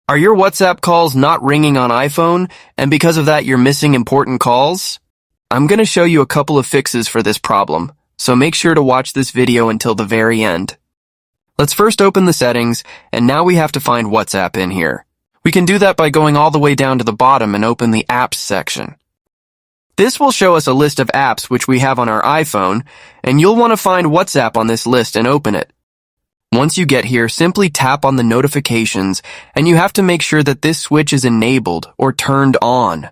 Are your WhatsApp calls not ringing on iPhone, and because of that you're missing important calls? I'm going to show you a couple of fixes for this problem, so make sure to watch this video until the very end. Let's first open the settings, and now we have to find WhatsApp in here. We can do that by going all the way down to the bottom and open the Apps section. This will show us a list of apps which we have on our iPhone, and you'll want to find WhatsApp on this list and open it. Once you get here, simply tap on the notifications, and you have to make sure that this switch is enabled or turned on.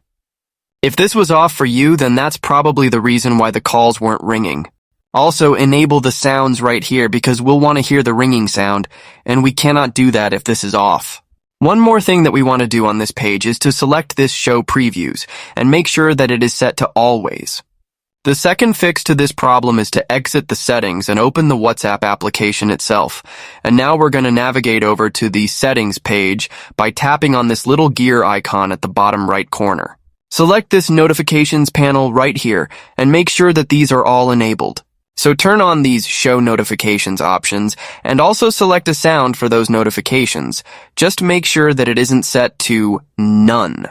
If this was off for you, then that's probably the reason why the calls weren't ringing. Also, enable the sounds right here because we'll want to hear the ringing sound, and we cannot do that if this is off. One more thing that we want to do on this page is to select this Show Previews, and make sure that it is set to Always. The second fix to this problem is to exit the settings and open the WhatsApp application itself. And now we're going to navigate over to the settings page by tapping on this little gear icon at the bottom right corner. Select this notifications panel right here and make sure that these are all enabled. So turn on these show notifications options and also select a sound for those notifications. Just make sure that it isn't set to none.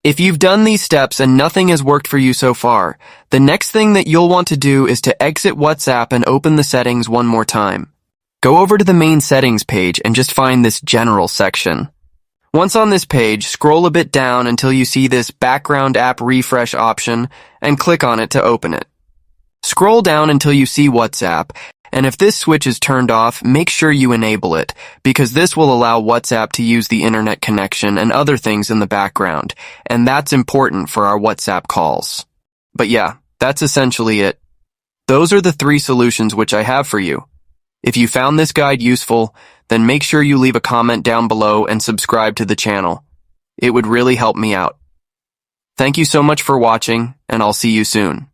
If you've done these steps and nothing has worked for you so far, the next thing that you'll want to do is to exit WhatsApp and open the settings one more time. Go over to the main settings page and just find this general section. Once on this page, scroll a bit down until you see this background app refresh option and click on it to open it. Scroll down until you see WhatsApp, and if this switch is turned off, make sure you enable it, because this will allow WhatsApp to use the internet connection and other things in the background, and that's important for our WhatsApp calls. But yeah, that's essentially it. Those are the 3 solutions which I have for you. If you found this guide useful, then make sure you leave a comment down below and subscribe to the channel. It would really help me out. Thank you so much for watching, and I'll see you soon.